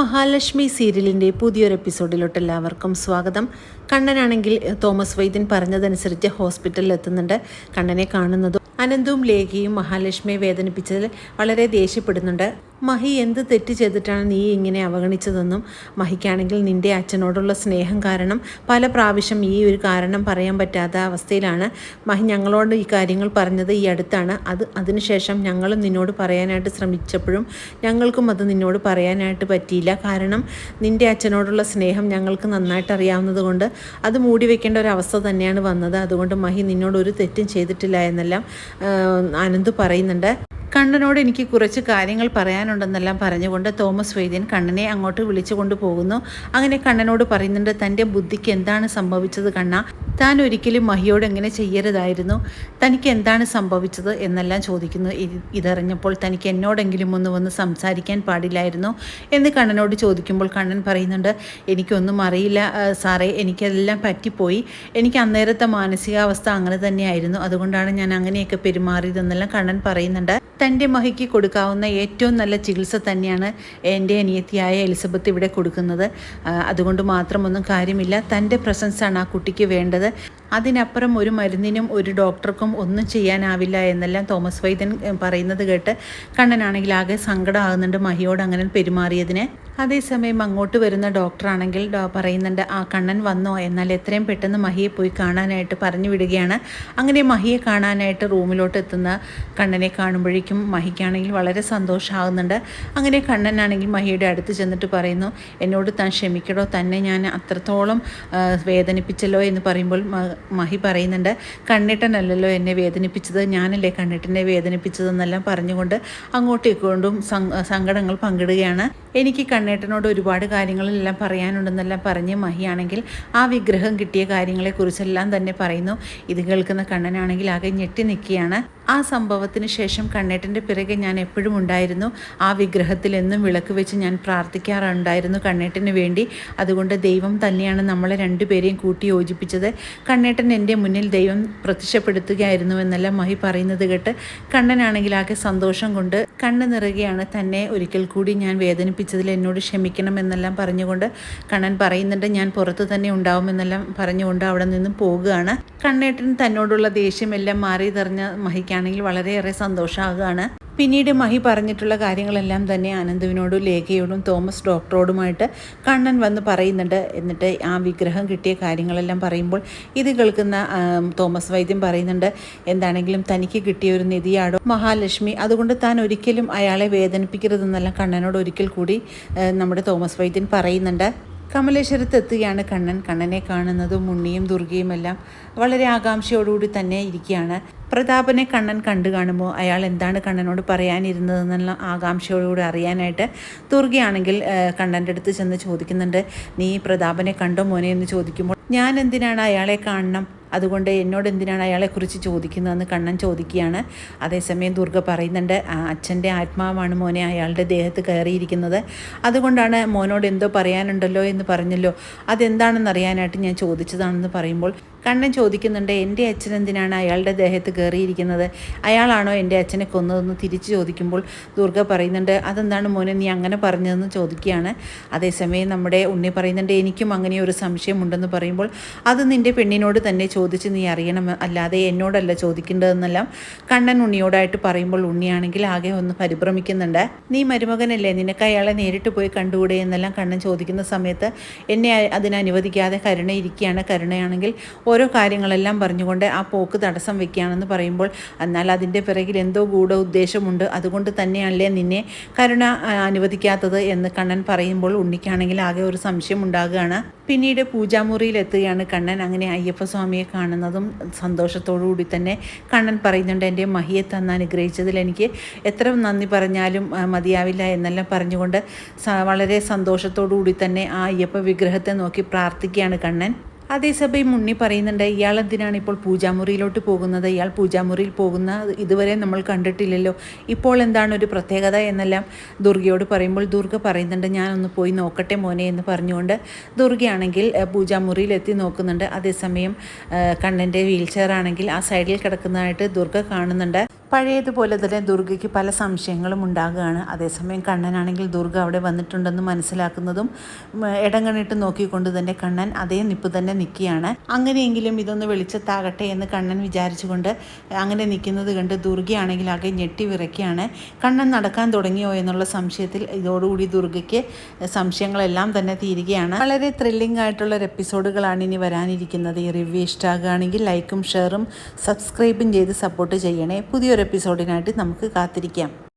മഹാലക്ഷ്മി സീരിയലിൻ്റെ പുതിയൊരു എപ്പിസോഡിലോട്ട് എല്ലാവർക്കും സ്വാഗതം. കണ്ണനാണെങ്കിൽ തോമസ് വൈദ്യൻ പറഞ്ഞതനുസരിച്ച് ഹോസ്പിറ്റലിൽ എത്തുന്നുണ്ട്. കണ്ണനെ കാണുന്നതും അനന്തവും ലേഖയും മഹാലക്ഷ്മിയെ വേദനിപ്പിച്ചതിൽ വളരെ ദേഷ്യപ്പെടുന്നുണ്ട്. മഹി എന്ത് തെറ്റ് ചെയ്തിട്ടാണ് നീ ഇങ്ങനെ അവഗണിച്ചതെന്നും മഹിക്കാണെങ്കിൽ നിൻ്റെ അച്ഛനോടുള്ള സ്നേഹം കാരണം പല പ്രാവശ്യം ഈ ഒരു കാരണം പറയാൻ പറ്റാത്ത അവസ്ഥയിലാണ് മഹി ഞങ്ങളോട് ഈ കാര്യങ്ങൾ പറഞ്ഞത് ഈ അടുത്താണ്. അതിനുശേഷം ഞങ്ങളും നിന്നോട് പറയാനായിട്ട് ശ്രമിച്ചപ്പോഴും ഞങ്ങൾക്കും അത് നിന്നോട് പറയാനായിട്ട് പറ്റിയില്ല. കാരണം നിൻ്റെ അച്ഛനോടുള്ള സ്നേഹം ഞങ്ങൾക്ക് നന്നായിട്ട് അറിയാവുന്നത് കൊണ്ട് അത് മൂടി വെക്കേണ്ട ഒരു അവസ്ഥ തന്നെയാണ് വന്നത്. അതുകൊണ്ട് മഹി നിന്നോട് ഒരു തെറ്റും ചെയ്തിട്ടില്ല എന്നെല്ലാം ആനന്ദ് പറയുന്നുണ്ട്. കണ്ണനോട് എനിക്ക് കുറച്ച് കാര്യങ്ങൾ പറയാനുണ്ടെന്നെല്ലാം പറഞ്ഞുകൊണ്ട് തോമസ് വൈദ്യൻ കണ്ണനെ അങ്ങോട്ട് വിളിച്ചു കൊണ്ടുപോകുന്നു. അങ്ങനെ കണ്ണനോട് പറയുന്നുണ്ട്, തൻ്റെ ബുദ്ധിക്ക് എന്താണ് സംഭവിച്ചത് കണ്ണ? താൻ ഒരിക്കലും മഹിയോട് എങ്ങനെ ചെയ്യരുതായിരുന്നു, തനിക്ക് എന്താണ് സംഭവിച്ചത് എന്നെല്ലാം ചോദിക്കുന്നു. ഇതറിഞ്ഞപ്പോൾ തനിക്ക് എന്നോടെങ്കിലും ഒന്ന് വന്ന് സംസാരിക്കാൻ പാടില്ലായിരുന്നു എന്ന് കണ്ണനോട് ചോദിക്കുമ്പോൾ കണ്ണൻ പറയുന്നുണ്ട്, എനിക്കൊന്നും അറിയില്ല സാറേ, എനിക്കെല്ലാം പറ്റിപ്പോയി. എനിക്ക് അന്നേരത്തെ മാനസികാവസ്ഥ അങ്ങനെ തന്നെയായിരുന്നു, അതുകൊണ്ടാണ് ഞാൻ അങ്ങനെയൊക്കെ പെരുമാറിയതെന്നെല്ലാം കണ്ണൻ പറയുന്നുണ്ട്. തൻ്റെ മഹിക്ക് കൊടുക്കാവുന്ന ഏറ്റവും നല്ല ചികിത്സ തന്നെയാണ് എൻ്റെ അനിയത്തിയായ എലിസബത്ത് ഇവിടെ കൊടുക്കുന്നത്. അതുകൊണ്ട് മാത്രമൊന്നും കാര്യമില്ല. തൻ്റെ പ്രസൻസാണ് ആ കുട്ടിക്ക് വേണ്ടത്. അതിനപ്പുറം ഒരു മരുന്നിനും ഒരു ഡോക്ടർക്കും ഒന്നും ചെയ്യാനാവില്ല എന്നെല്ലാം തോമസ് വൈദ്യൻ പറയുന്നത് കേട്ട് കണ്ണനാണെങ്കിൽ ആകെ സങ്കടമാകുന്നുണ്ട് മഹിയോട് അങ്ങനെ പെരുമാറിയതിന്. അതേസമയം അങ്ങോട്ട് വരുന്ന ഡോക്ടറാണെങ്കിൽ പറയുന്നുണ്ട്, ആ കണ്ണൻ വന്നോ, എന്നാൽ എത്രയും പെട്ടെന്ന് മഹിയെ പോയി കാണാനായിട്ട് പറഞ്ഞു വിടുകയാണ്. അങ്ങനെ മഹിയെ കാണാനായിട്ട് റൂമിലോട്ട് എത്തുന്ന കണ്ണനെ കാണുമ്പോഴേക്കും മഹിക്കാണെങ്കിൽ വളരെ സന്തോഷമാകുന്നുണ്ട്. അങ്ങനെ കണ്ണനാണെങ്കിൽ മഹിയുടെ അടുത്ത് ചെന്നിട്ട് പറയുന്നു, എന്നോട് താൻ ക്ഷമിക്കടോ, തന്നെ ഞാൻ അത്രത്തോളം വേദനിപ്പിച്ചല്ലോ എന്ന് പറയുമ്പോൾ മഹി പറയുന്നുണ്ട്, കണ്ണേട്ടനല്ലല്ലോ എന്നെ വേദനിപ്പിച്ചത്, ഞാനല്ലേ കണ്ണേട്ടനെ വേദനിപ്പിച്ചതെന്നെല്ലാം പറഞ്ഞുകൊണ്ട് അങ്ങോട്ടേക്കൊണ്ടും സങ്കടങ്ങൾ പങ്കിടുകയാണ്. എനിക്ക് കണ്ണേട്ടനോട് ഒരുപാട് കാര്യങ്ങളെല്ലാം പറയാനുണ്ടെന്നെല്ലാം പറഞ്ഞ് മഹിയാണെങ്കിൽ ആ വിഗ്രഹം കിട്ടിയ കാര്യങ്ങളെക്കുറിച്ചെല്ലാം തന്നെ പറയുന്നു. ഇത് കേൾക്കുന്ന കണ്ണനാണെങ്കിൽ ആകെ ഞെട്ടി നിൽക്കുകയാണ്. ആ സംഭവത്തിന് ശേഷം കണ്ണേട്ടൻ്റെ പിറകെ ഞാൻ എപ്പോഴും ഉണ്ടായിരുന്നു. ആ വിഗ്രഹത്തിൽ എന്നും വിളക്ക് വെച്ച് ഞാൻ പ്രാർത്ഥിക്കാറുണ്ടായിരുന്നു കണ്ണേട്ടന് വേണ്ടി. അതുകൊണ്ട് ദൈവം തന്നെയാണ് നമ്മളെ രണ്ടുപേരെയും കൂട്ടി യോജിപ്പിച്ചത്. കണ്ണേട്ടൻ എൻ്റെ മുന്നിൽ ദൈവം പ്രത്യക്ഷപ്പെടുത്തുകയായിരുന്നു എന്നെല്ലാം മഹി പറയുന്നത് കേട്ട് കണ്ണനാണെങ്കിൽ ആകെ സന്തോഷം കൊണ്ട് കണ്ണ് നിറയുകയാണ്. തന്നെ ഒരിക്കൽ കൂടി ഞാൻ വേദനിപ്പിച്ചതിൽ എന്നോട് ക്ഷമിക്കണം എന്നെല്ലാം പറഞ്ഞുകൊണ്ട് കണ്ണൻ പറയുന്നുണ്ട്, ഞാൻ പുറത്ത് തന്നെ ഉണ്ടാവുമെന്നെല്ലാം പറഞ്ഞുകൊണ്ട് അവിടെ നിന്നും പോകുകയാണ്. കണ്ണേട്ടൻ തന്നോടുള്ള ദേഷ്യമെല്ലാം മാറി തെറിഞ്ഞ മഹിക്കാണെങ്കിൽ വളരെയേറെ സന്തോഷമാകുകയാണ്. പിന്നീട് മഹി പറഞ്ഞിട്ടുള്ള കാര്യങ്ങളെല്ലാം തന്നെ അനന്തുവിനോടും ലേഖയോടും തോമസ് ഡോക്ടറോടുമായിട്ട് കണ്ണൻ വന്ന് പറയുന്നുണ്ട്. എന്നിട്ട് ആ വിഗ്രഹം കിട്ടിയ കാര്യങ്ങളെല്ലാം പറയുമ്പോൾ ഇത് കേൾക്കുന്ന തോമസ് വൈദ്യൻ പറയുന്നുണ്ട്, എന്താണെങ്കിലും തനിക്ക് കിട്ടിയ ഒരു നിധിയാടോ മഹാലക്ഷ്മി, അതുകൊണ്ട് താൻ ഒരിക്കലും അയാളെ വേദനിപ്പിക്കരുതെന്നെല്ലാം കണ്ണനോട് ഒരിക്കൽ കൂടി നമ്മുടെ തോമസ് വൈദ്യൻ പറയുന്നുണ്ട്. കമലേശ്വരത്ത് എത്തുകയാണ് കണ്ണൻ. കണ്ണനെ കാണുന്നതും ഉണ്ണിയും ദുർഗയും എല്ലാം വളരെ ആകാംക്ഷയോടുകൂടി തന്നെ ഇരിക്കുകയാണ്. പ്രതാപനെ കണ്ണൻ കണ്ടു കാണുമ്പോൾ അയാൾ എന്താണ് കണ്ണനോട് പറയാനിരുന്നതെന്നുള്ള ആകാംക്ഷയോടുകൂടി അറിയാനായിട്ട് ദുർഗയാണെങ്കിൽ കണ്ണൻ്റെ അടുത്ത് ചെന്ന് ചോദിക്കുന്നുണ്ട്, നീ പ്രതാപനെ കണ്ടോ മോനെ എന്ന് ചോദിക്കുമ്പോൾ ഞാൻ എന്തിനാണ് അയാളെ കാണണം, അതുകൊണ്ട് എന്നോട് എന്തിനാണ് അയാളെക്കുറിച്ച് ചോദിക്കുന്നതെന്ന് കണ്ണൻ ചോദിക്കുകയാണ്. അതേസമയം ദുർഗ പറയുന്നുണ്ട്, അച്ഛൻ്റെ ആത്മാവാണ് മോനെ അയാളുടെ ദേഹത്ത് കയറിയിരിക്കുന്നത്, അതുകൊണ്ടാണ് മോനോട് എന്തോ പറയാനുണ്ടല്ലോ എന്ന് പറഞ്ഞല്ലോ, അതെന്താണെന്ന് അറിയാനായിട്ട് ഞാൻ ചോദിച്ചതാണെന്ന് പറയുമ്പോൾ കണ്ണൻ ചോദിക്കുന്നുണ്ട്, എൻ്റെ അച്ഛൻ എന്തിനാണ് അയാളുടെ ദേഹത്ത് കയറിയിരിക്കുന്നത്, അയാളാണോ എൻ്റെ അച്ഛനെ കൊന്നതെന്ന് തിരിച്ചു ചോദിക്കുമ്പോൾ ദുർഗ പറയുന്നുണ്ട്, അതെന്താണ് മോനെ നീ അങ്ങനെ പറഞ്ഞതെന്ന് ചോദിക്കുകയാണ്. അതേസമയം നമ്മുടെ ഉണ്ണി പറയുന്നുണ്ട്, എനിക്കും അങ്ങനെ ഒരു സംശയമുണ്ടെന്ന് പറയുമ്പോൾ അത് നിൻ്റെ പെണ്ണിനോട് തന്നെ ചോദിച്ച് നീ അറിയണം, അല്ലാതെ എന്നോടല്ല ചോദിക്കേണ്ടതെന്നെല്ലാം കണ്ണൻ ഉണ്ണിയോടായിട്ട് പറയുമ്പോൾ ഉണ്ണിയാണെങ്കിൽ ആകെ ഒന്ന് പരിഭ്രമിക്കുന്നുണ്ട്. നീ മരുമകനല്ലേ, നിനക്ക് അയാളെ നേരിട്ട് പോയി കണ്ടുകൂടെ എന്നെല്ലാം കണ്ണൻ ചോദിക്കുന്ന സമയത്ത് എന്നെ അതിനനുവദിക്കാതെ കരുണയിരിക്കുകയാണ്. കരുണയാണെങ്കിൽ ഓരോ കാര്യങ്ങളെല്ലാം പറഞ്ഞുകൊണ്ട് ആ പോക്ക് തടസ്സം വെക്കുകയാണെന്ന് പറയുമ്പോൾ, എന്നാൽ അതിൻ്റെ പിറകിൽ എന്തോ ഗൂഢ ഉദ്ദേശമുണ്ട്, അതുകൊണ്ട് തന്നെയല്ലേ നിന്നെ കരുണ അനുവദിക്കാത്തത് എന്ന് കണ്ണൻ പറയുമ്പോൾ ഉണ്ണിക്കാണെങ്കിൽ ആകെ ഒരു സംശയം ഉണ്ടാകുകയാണ്. പിന്നീട് പൂജാമുറിയിൽ എത്തുകയാണ് കണ്ണൻ. അങ്ങനെ അയ്യപ്പസ്വാമിയെ കാണുന്നതും സന്തോഷത്തോടു കൂടി തന്നെ കണ്ണൻ പറയുന്നുണ്ട്, എൻ്റെ മഹിയെ തന്ന് അനുഗ്രഹിച്ചതിൽ എനിക്ക് എത്ര നന്ദി പറഞ്ഞാലും മതിയാവില്ല എന്നെല്ലാം പറഞ്ഞുകൊണ്ട് വളരെ സന്തോഷത്തോടു കൂടി തന്നെ ആ അയ്യപ്പ വിഗ്രഹത്തെ നോക്കി പ്രാർത്ഥിക്കുകയാണ് കണ്ണൻ. അതേസമയം ഉണ്ണി പറയുന്നുണ്ട്, ഇയാൾ എന്തിനാണ് ഇപ്പോൾ പൂജാമുറിയിലോട്ട് പോകുന്നത്, ഇയാൾ പൂജാമുറിയിൽ പോകുന്ന ഇതുവരെ നമ്മൾ കണ്ടിട്ടില്ലല്ലോ, ഇപ്പോൾ എന്താണ് ഒരു പ്രത്യേകത എന്നെല്ലാം ദുർഗയോട് പറയുമ്പോൾ ദുർഗ പറയുന്നുണ്ട്, ഞാനൊന്ന് പോയി നോക്കട്ടെ മോനെ എന്ന് പറഞ്ഞുകൊണ്ട് ദുർഗയാണെങ്കിൽ പൂജാമുറിയിൽ എത്തി നോക്കുന്നുണ്ട്. അതേസമയം കണ്ണൻ്റെ വീൽ ചെയർ ആണെങ്കിൽ ആ സൈഡിൽ കിടക്കുന്നതായിട്ട് ദുർഗ കാണുന്നുണ്ട്. പഴയതുപോലെ തന്നെ ദുർഗയ്ക്ക് പല സംശയങ്ങളും ഉണ്ടാകുകയാണ്. അതേസമയം കണ്ണനാണെങ്കിൽ ദുർഗ അവിടെ വന്നിട്ടുണ്ടെന്ന് മനസ്സിലാക്കുന്നതും ഇടങ്ങണിട്ട് നോക്കിക്കൊണ്ട് തന്നെ കണ്ണൻ അതേ നിപ്പ് തന്നെ നിൽക്കുകയാണ്. അങ്ങനെയെങ്കിലും ഇതൊന്ന് വെളിച്ചത്താകട്ടെ എന്ന് കണ്ണൻ വിചാരിച്ചുകൊണ്ട് അങ്ങനെ നിൽക്കുന്നത് കണ്ട് ദുർഗയാണെങ്കിൽ ആകെ ഞെട്ടി വിറയ്ക്കുകയാണ്. കണ്ണൻ നടക്കാൻ തുടങ്ങിയോ എന്നുള്ള സംശയത്തിൽ ഇതോടുകൂടി ദുർഗയ്ക്ക് സംശയങ്ങളെല്ലാം തന്നെ തീരുകയാണ്. വളരെ ത്രില്ലിംഗ് ആയിട്ടുള്ള ഒരു എപ്പിസോഡുകളാണ് ഇനി വരാനിരിക്കുന്നത്. ഈ റിവ്യൂ ഇഷ്ടമാകുകയാണെങ്കിൽ ലൈക്കും ഷെയറും സബ്സ്ക്രൈബും ചെയ്ത് സപ്പോർട്ട് ചെയ്യണേ. പുതിയൊരു എപ്പിസോഡിനായിട്ട് നമുക്ക് കാത്തിരിക്കാം.